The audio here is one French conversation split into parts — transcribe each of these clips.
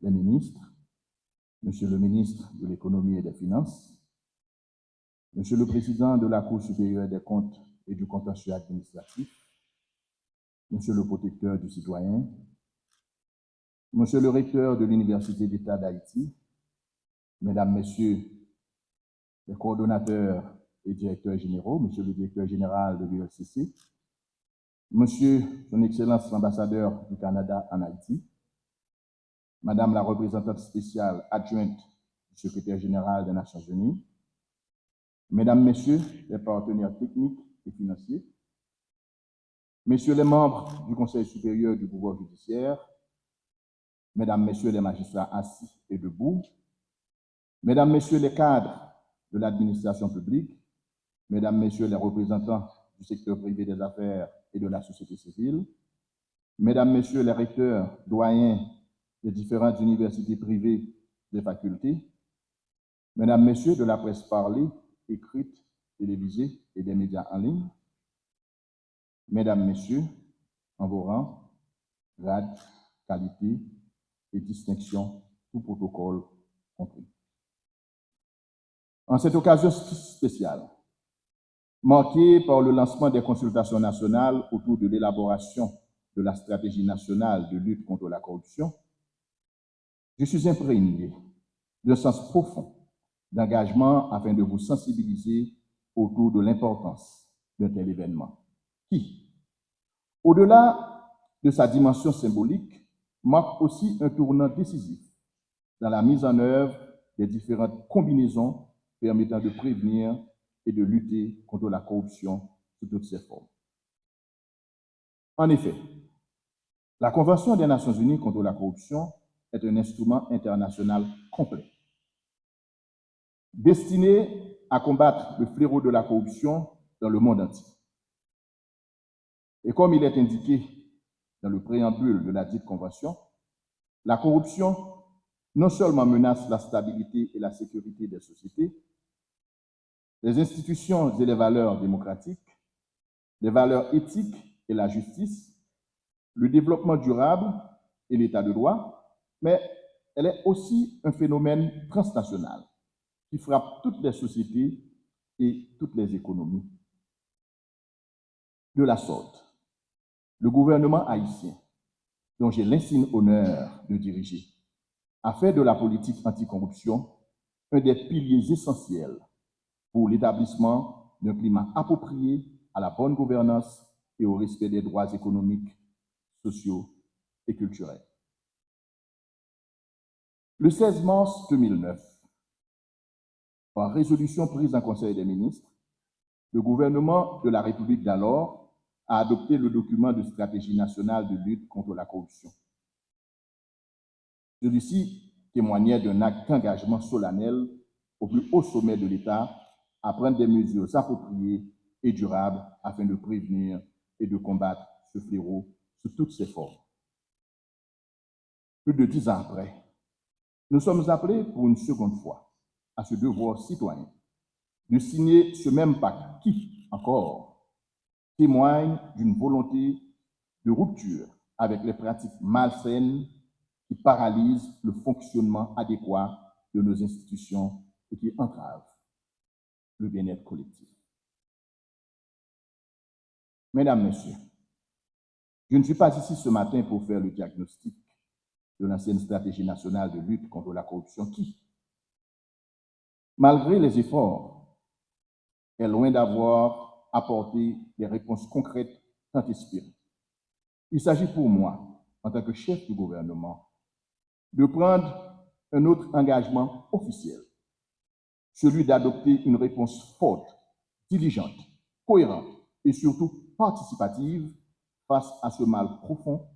les ministres, Monsieur le ministre de l'Économie et des Finances, Monsieur le Président de la Cour supérieure des comptes et du contentieux administratif, Monsieur le protecteur du citoyen, Monsieur le recteur de l'Université d'État d'Haïti, Mesdames, Messieurs les coordonnateurs et directeurs généraux, Monsieur le directeur général de l'ULCC, Monsieur son Excellence l'ambassadeur du Canada en Haïti, Madame la représentante spéciale adjointe du secrétaire général des Nations Unies, Mesdames, Messieurs les partenaires techniques et financiers, Messieurs les membres du Conseil supérieur du pouvoir judiciaire, Mesdames, Messieurs les magistrats assis et debout, Mesdames, Messieurs les cadres de l'administration publique, Mesdames, Messieurs les représentants du secteur privé des affaires et de la société civile, Mesdames, Messieurs les recteurs, doyens des différentes universités privées des facultés, Mesdames, Messieurs de la presse parlée, écrite, télévisée et des médias en ligne, Mesdames, Messieurs, en vos rangs, grades, qualités et distinctions, tout protocole compris. En cette occasion spéciale, marquée par le lancement des consultations nationales autour de l'élaboration de la stratégie nationale de lutte contre la corruption, je suis imprégné d'un sens profond d'engagement afin de vous sensibiliser autour de l'importance d'un tel événement qui, au-delà de sa dimension symbolique, marque aussi un tournant décisif dans la mise en œuvre des différentes combinaisons permettant de prévenir et de lutter contre la corruption sous toutes ses formes. En effet, la Convention des Nations Unies contre la corruption est un instrument international complet, destiné à combattre le fléau de la corruption dans le monde entier. Et comme il est indiqué dans le préambule de la dite Convention, la corruption non seulement menace la stabilité et la sécurité des sociétés, les institutions et les valeurs démocratiques, les valeurs éthiques et la justice, le développement durable et l'état de droit, mais elle est aussi un phénomène transnational qui frappe toutes les sociétés et toutes les économies. De la sorte, le gouvernement haïtien, dont j'ai l'insigne honneur de diriger, a fait de la politique anticorruption un des piliers essentiels pour l'établissement d'un climat approprié à la bonne gouvernance et au respect des droits économiques, sociaux et culturels. Le 16 mars 2009, par résolution prise en Conseil des ministres, le gouvernement de la République d'alors a adopté le document de stratégie nationale de lutte contre la corruption. Celui-ci témoignait d'un acte d'engagement solennel au plus haut sommet de l'État à prendre des mesures appropriées et durables afin de prévenir et de combattre ce fléau sous toutes ses formes. Plus de 10 ans après, nous sommes appelés pour une seconde fois à ce devoir citoyen de signer ce même pacte qui, encore, témoigne d'une volonté de rupture avec les pratiques malsaines qui paralysent le fonctionnement adéquat de nos institutions et qui entravent le bien-être collectif. Mesdames, Messieurs, je ne suis pas ici ce matin pour faire le diagnostic de l'ancienne stratégie nationale de lutte contre la corruption qui, malgré les efforts, est loin d'avoir apporté des réponses concrètes tant espérées. Il s'agit pour moi, en tant que chef du gouvernement, de prendre un autre engagement officiel, celui d'adopter une réponse forte, diligente, cohérente et surtout participative face à ce mal profond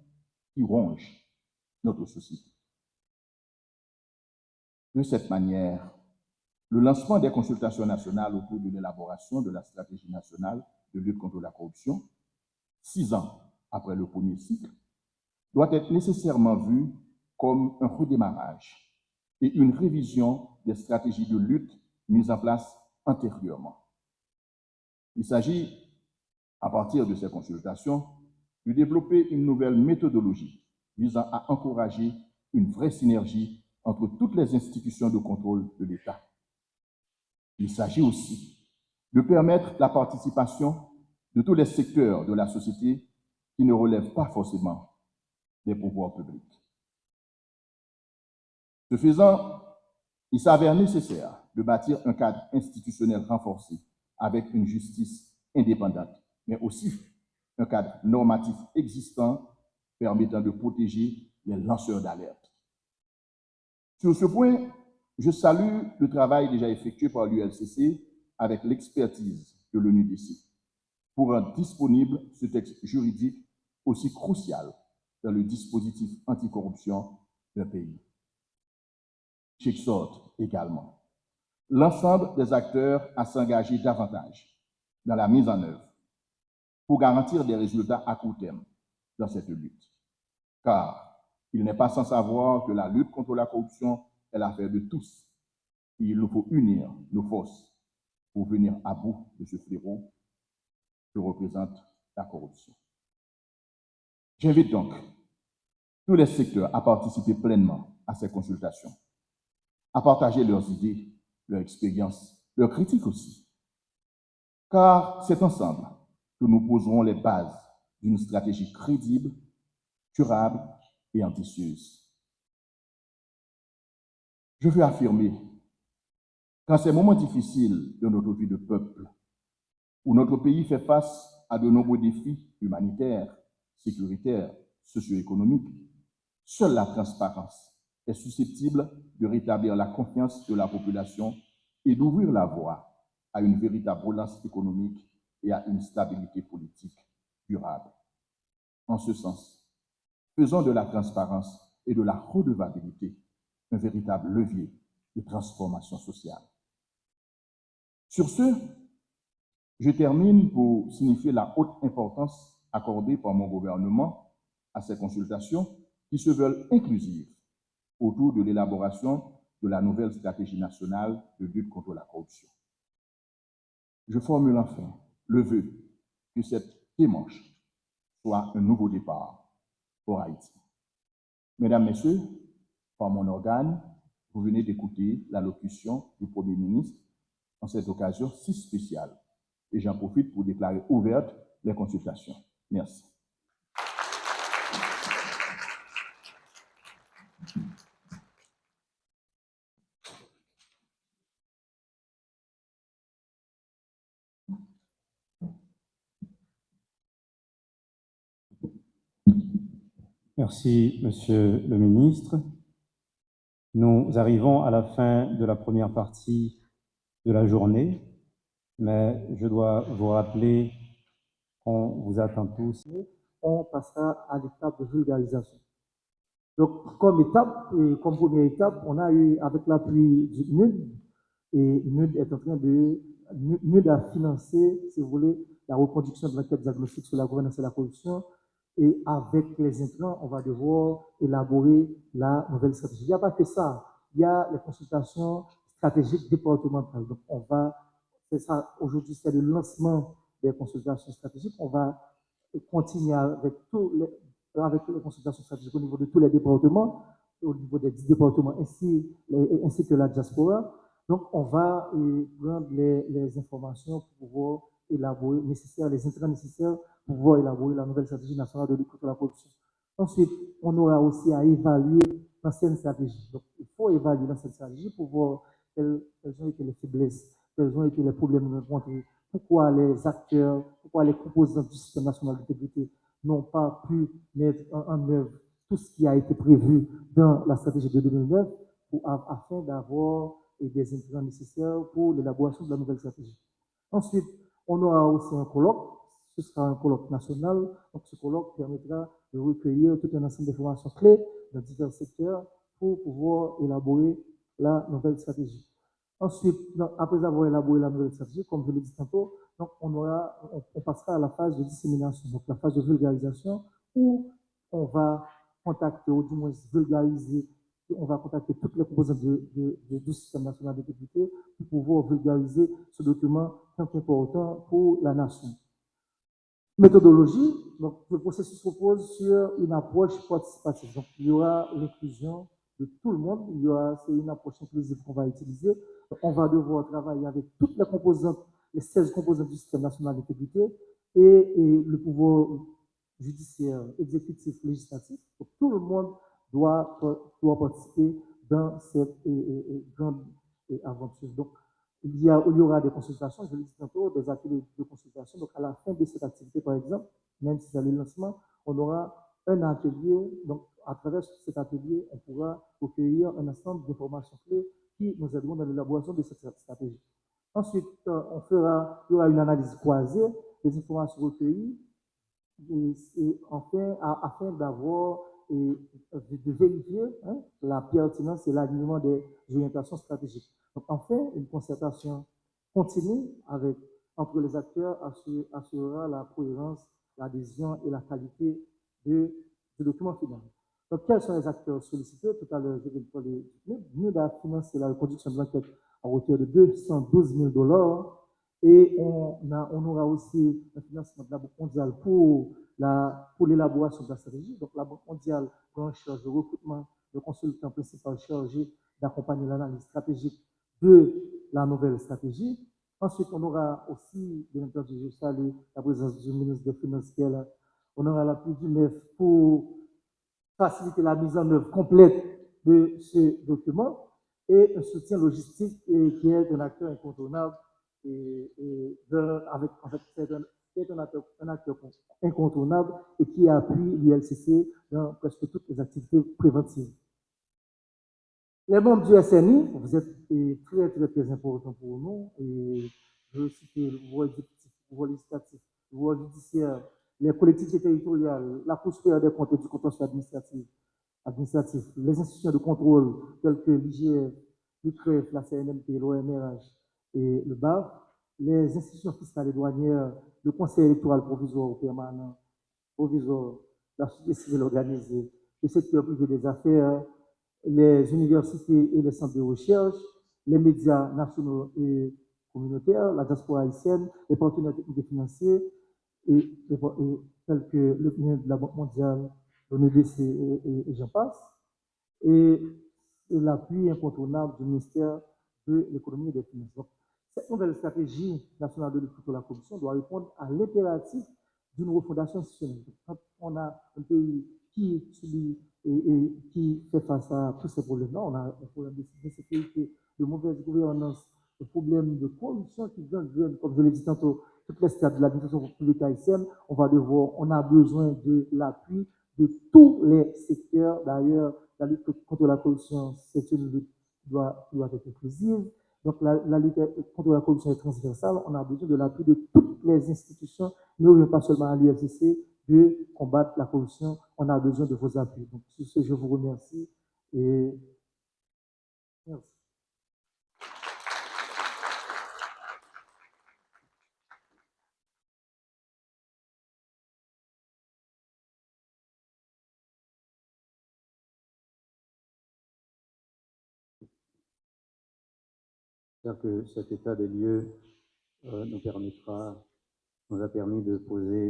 qui ronge notre société. De cette manière, le lancement des consultations nationales autour de l'élaboration de la stratégie nationale de lutte contre la corruption, 6 ans après le premier cycle, doit être nécessairement vu comme un redémarrage et une révision des stratégies de lutte mises en place antérieurement. Il s'agit, à partir de ces consultations, de développer une nouvelle méthodologie visant à encourager une vraie synergie entre toutes les institutions de contrôle de l'État. Il s'agit aussi de permettre la participation de tous les secteurs de la société qui ne relèvent pas forcément des pouvoirs publics. Ce faisant, il s'avère nécessaire de bâtir un cadre institutionnel renforcé avec une justice indépendante, mais aussi un cadre normatif existant permettant de protéger les lanceurs d'alerte. Sur ce point, je salue le travail déjà effectué par l'ULCC avec l'expertise de l'ONUDC pour rendre disponible ce texte juridique aussi crucial dans le dispositif anticorruption d'un pays. J'exhorte également l'ensemble des acteurs à s'engager davantage dans la mise en œuvre pour garantir des résultats à court terme dans cette lutte. Car il n'est pas sans savoir que la lutte contre la corruption est l'affaire de tous. Il nous faut unir nos forces pour venir à bout de ce fléau que représente la corruption. J'invite donc tous les secteurs à participer pleinement à ces consultations, à partager leurs idées, leurs expériences, leurs critiques aussi. Car c'est ensemble que nous poserons les bases d'une stratégie crédible, durable et ambitieuse. Je veux affirmer qu'en ces moments difficiles de notre vie de peuple, où notre pays fait face à de nombreux défis humanitaires, sécuritaires, socio-économiques, seule la transparence est susceptible de rétablir la confiance de la population et d'ouvrir la voie à une véritable relance économique et à une stabilité politique durable. En ce sens, faisons de la transparence et de la redevabilité un véritable levier de transformation sociale. Sur ce, je termine pour signifier la haute importance accordée par mon gouvernement à ces consultations qui se veulent inclusives autour de l'élaboration de la nouvelle stratégie nationale de lutte contre la corruption. Je formule enfin le vœu que cette démarche soit un nouveau départ pour Haïti. Mesdames, Messieurs, par mon organe, vous venez d'écouter l'allocution du Premier ministre en cette occasion si spéciale. Et j'en profite pour déclarer ouvertes les consultations. Merci. Merci, Monsieur le ministre. Nous arrivons à la fin de la première partie de la journée, mais je dois vous rappeler qu'on vous attend tous. On passera à l'étape de vulgarisation. Donc, comme étape, et comme première étape, on a eu, avec l'appui du NUD, et NUD est en train de, NUD a financé, si vous voulez, la reconduction de l'enquête diagnostique sur la gouvernance et la corruption, et avec les intrants, on va devoir élaborer la nouvelle stratégie. Il n'y a pas que ça, il y a les consultations stratégiques départementales. Donc, on va, c'est ça, aujourd'hui, c'est le lancement des consultations stratégiques. On va continuer avec les consultations stratégiques au niveau de tous les départements, au niveau des 10 départements, ainsi que la diaspora. Donc, on va prendre les informations pour pouvoir élaborer les intrants nécessaires pour pouvoir élaborer la nouvelle stratégie nationale de lutte contre la corruption. Ensuite, on aura aussi à évaluer l'ancienne stratégie. Donc, il faut évaluer l'ancienne stratégie pour voir quelles ont été les faiblesses, quels ont été les problèmes rencontrés, pourquoi les acteurs, pourquoi les composants du système national d'intégrité n'ont pas pu mettre en œuvre tout ce qui a été prévu dans la stratégie de 2009 afin d'avoir des instruments nécessaires pour l'élaboration de la nouvelle stratégie. Ensuite, on aura aussi un colloque, ce sera un colloque national, donc ce colloque permettra de recueillir tout un ensemble d'informations clés dans divers secteurs pour pouvoir élaborer la nouvelle stratégie. Ensuite, après avoir élaboré la nouvelle stratégie, comme je l'ai dit tantôt, donc on passera à la phase de dissémination, donc la phase de vulgarisation, où on va contacter, ou du moins vulgariser, on va contacter toutes les composantes du système national d'intégrité pour pouvoir vulgariser ce document tant important pour la nation. Méthodologie, donc le processus repose sur une approche participative. Donc, il y aura l'inclusion de tout le monde, c'est une approche inclusive qu'on va utiliser. Donc, on va devoir travailler avec toutes les composantes, les 16 composantes du système national d'intégrité et le pouvoir judiciaire, exécutif, législatif. Donc, tout le monde doit participer dans cette grande aventure. Donc, il y aura des consultations, je l'ai dit tantôt, des ateliers de consultation. Donc, à la fin de cette activité, par exemple, même si c'est le lancement, on aura un atelier. Donc, à travers cet atelier, on pourra recueillir un ensemble d'informations clés qui nous aideront dans l'élaboration de cette stratégie. Ensuite, il y aura une analyse croisée des informations recueillies et enfin, afin d'avoir et de vérifier la pertinence et l'alignement des orientations stratégiques. Donc, enfin, une concertation continue entre les acteurs assurera la cohérence, l'adhésion et la qualité du document final. Donc, quels sont les acteurs sollicités? Tout à l'heure, je vais parler du NUD a financé la reconduction de l'enquête à hauteur de 212 000 $ et on aura aussi un financement de la Banque mondiale pour l'élaboration de la stratégie. Donc, la Banque mondiale prend en charge le recrutement de consultant principal chargé d'accompagner l'analyse stratégique de la nouvelle stratégie. Ensuite, on aura aussi, bien entendu, je salue la présence du ministre des Finances, on aura l'appui du MEF pour faciliter la mise en œuvre complète de ce document et un soutien logistique qui est un acteur incontournable c'est un acteur incontournable et qui appuie l'ULCC dans presque toutes les activités préventives. Les membres du SNI, vous êtes très, très, très importants pour nous. Et je veux citer le pouvoir exécutif, le pouvoir législatif, le pouvoir judiciaire, les collectivités territoriales, la Cour supérieure des comptes et du contentieux administratif, les institutions de contrôle telles que l'IGF, l'UCREF, la CNMP, l'OMRH et le BAF, les institutions fiscales et douanières, le Conseil électoral provisoire ou permanent, provisoire, la société civile organisée, le secteur privé des affaires, les universités et les centres de recherche, les médias nationaux et communautaires, la diaspora haïtienne, les partenaires techniques et financiers, tels que le PNUD de la Banque mondiale, l'ONEDC et j'en passe, et l'appui incontournable du ministère de l'économie et des finances. Donc, cette nouvelle stratégie nationale de lutte contre la corruption doit répondre à l'impératif d'une refondation institutionnelle. Quand on a un pays qui subit et qui fait face à tous ces problèmes-là, on a un problème de sécurité, de mauvaise gouvernance, de problèmes de corruption qui gangrènent, comme je l'ai dit tantôt, toutes les stades de l'administration publique haïtienne. On a besoin de l'appui de tous les secteurs. D'ailleurs, la lutte contre la corruption, c'est une lutte qui doit être inclusive. Donc, la lutte contre la corruption est transversale. On a besoin de l'appui de toutes les institutions, mais pas seulement à l'ULCC, de combattre la corruption. On a besoin de vos appuis. Donc, sur ce, je vous remercie et merci. J'espère que cet état des lieux nous a permis de poser